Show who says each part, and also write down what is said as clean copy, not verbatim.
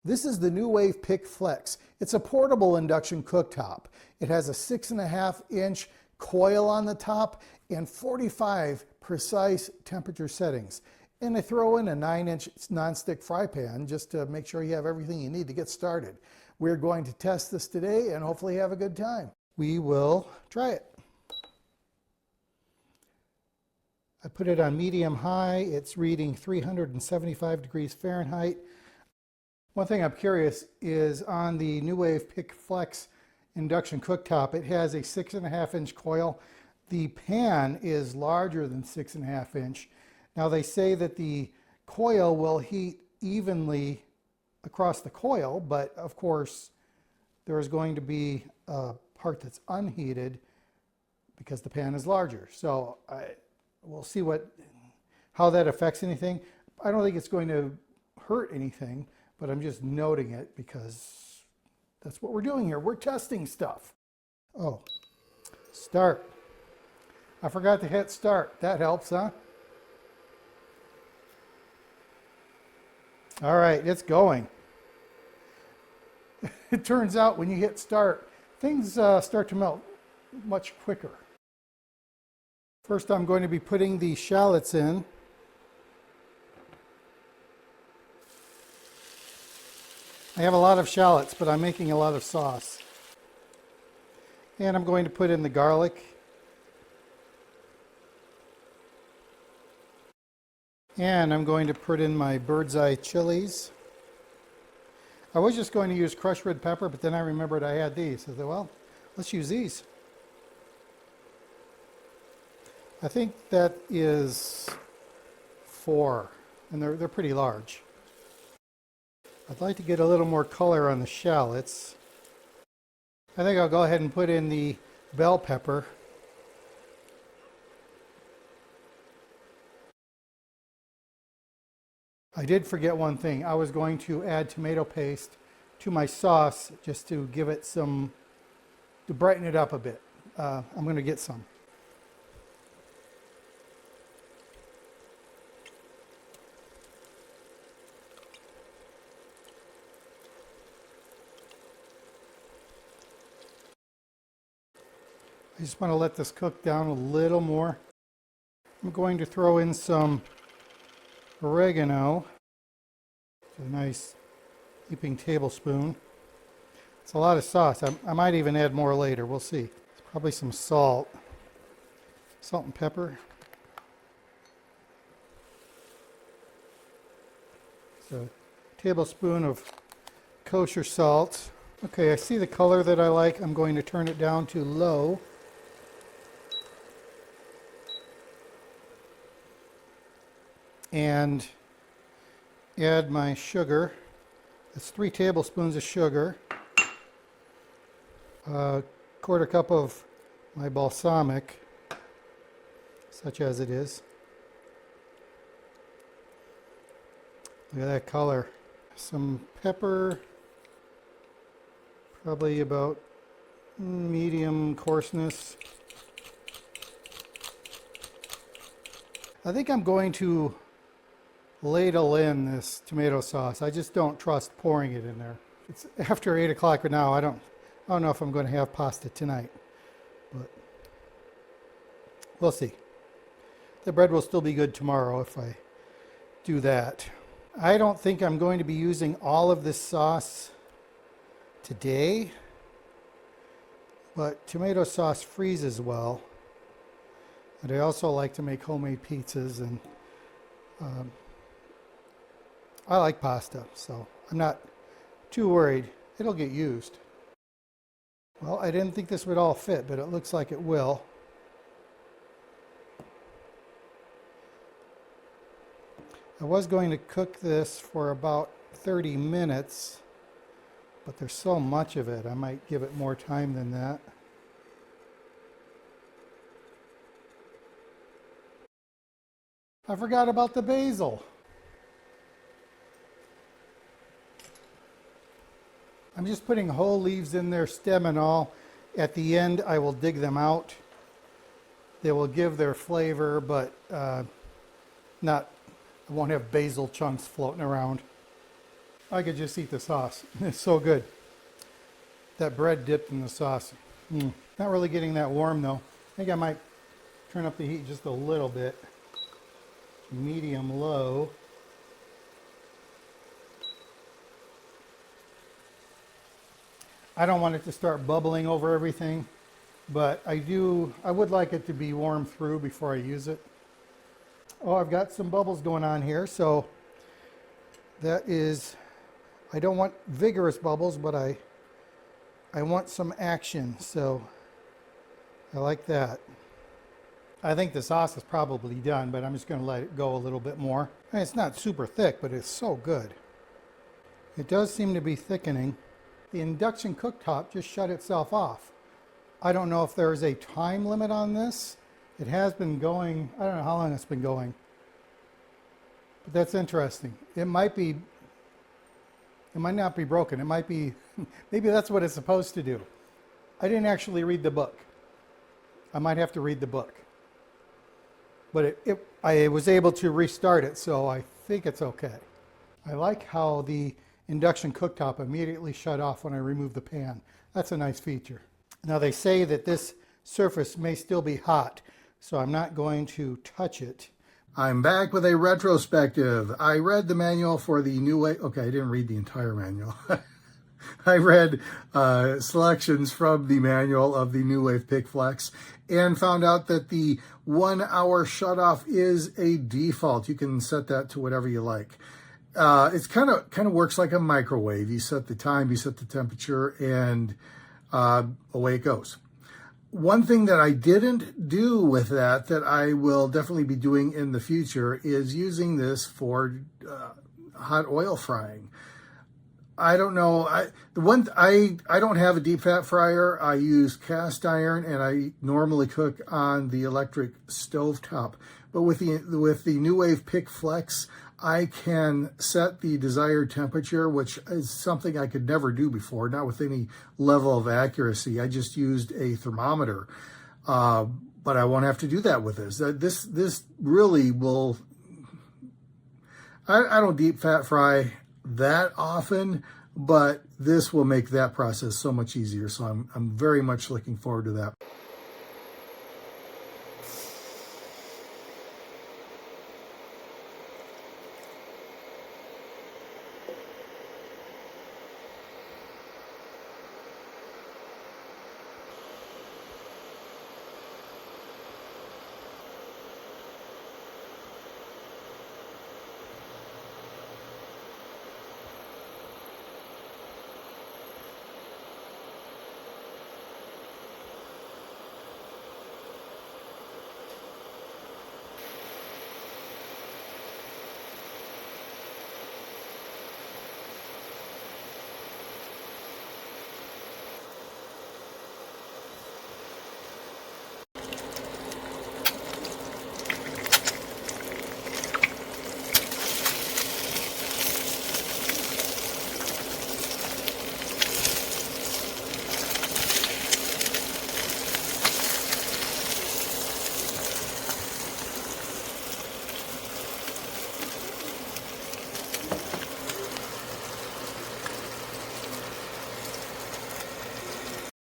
Speaker 1: This is the New Wave Pick Flex. It's a portable induction cooktop. It has a 6.5-inch coil on the top and 45 precise temperature settings. And I throw in a 9-inch nonstick fry pan just to make sure you have everything you need to get started. We're going to test this today and hopefully have a good time. We will try it. I put it on medium high. It's reading 375 degrees Fahrenheit. One thing I'm curious is on the New Wave Pick Flex induction cooktop, it has a 6.5-inch coil. The pan is larger than 6.5-inch. Now they say that the coil will heat evenly across the coil, but of course there is going to be a part that's unheated because the pan is larger. So we'll see how that affects anything. I don't think it's going to hurt anything, but I'm just noting it because that's what we're doing here. We're testing stuff. Oh, start. I forgot to hit start. That helps, huh? All right, it's going. It turns out when you hit start, things start to melt much quicker. First, I'm going to be putting the shallots in. I have a lot of shallots, but I'm making a lot of sauce. And I'm going to put in the garlic. And I'm going to put in my bird's eye chilies. I was just going to use crushed red pepper, but then I remembered I had these. I thought, well, let's use these. I think that is 4, and they're pretty large. I'd like to get a little more color on the shallots. I think I'll go ahead and put in the bell pepper. I did forget one thing. I was going to add tomato paste to my sauce just to give it to brighten it up a bit. I'm going to get some. I just want to let this cook down a little more. I'm going to throw in some oregano. It's a nice heaping tablespoon. It's a lot of sauce. I might even add more later. We'll see. It's probably some salt. Salt and pepper. It's a tablespoon of kosher salt. Okay, I see the color that I like. I'm going to turn it down to low. And add my sugar. That's 3 tablespoons of sugar. A quarter cup of my balsamic, such as it is. Look at that color. Some pepper, probably about medium coarseness. I think I'm going to ladle in this tomato sauce. I just don't trust pouring it in there. It's after 8 o'clock now. I don't know if I'm going to have pasta tonight, but we'll see. The bread will still be good tomorrow if I do that. I don't think I'm going to be using all of this sauce today, but tomato sauce freezes well. And I also like to make homemade pizzas, and I like pasta, so I'm not too worried. It'll get used. Well, I didn't think this would all fit, but it looks like it will. I was going to cook this for about 30 minutes, but there's so much of it, I might give it more time than that. I forgot about the basil. I'm just putting whole leaves in there, stem and all. At the end, I will dig them out. They will give their flavor, but I won't have basil chunks floating around. I could just eat the sauce. It's so good. That bread dipped in the sauce. Not really getting that warm though. I think I might turn up the heat just a little bit. Medium low. I don't want it to start bubbling over everything, but I would like it to be warm through before I use it. Oh, I've got some bubbles going on here, so that is, I don't want vigorous bubbles, but I want some action, so I like that. I think the sauce is probably done, but I'm just going to let it go a little bit more. And it's not super thick, but it's so good. It does seem to be thickening. The induction cooktop just shut itself off. I don't know if there's a time limit on this. It has been going, I don't know how long it's been going. But that's interesting. It might not be broken. It might be, maybe that's what it's supposed to do. I didn't actually read the book. I might have to read the book. But I was able to restart it, so I think it's okay. I like how the induction cooktop immediately shut off when I removed the pan. That's a nice feature. Now they say that this surface may still be hot, so I'm not going to touch it. I'm back with a retrospective. I read the manual for the New Wave. Okay, I didn't read the entire manual. I read selections from the manual of the New Wave Pick Flex and found out that the 1 hour shutoff is a default. You can set that to whatever you like. It's kind of works like a microwave. You set the time, you set the temperature, and away it goes. One thing that I didn't do with that I will definitely be doing in the future is using this for hot oil frying. I don't know. I don't have a deep fat fryer. I use cast iron, and I normally cook on the electric stove top. But with the New Wave Pick Flex, I can set the desired temperature, which is something I could never do before, not with any level of accuracy. I just used a thermometer, but I won't have to do that with this. This really will. I don't deep fat fry that often, but this will make that process so much easier. So I'm very much looking forward to that.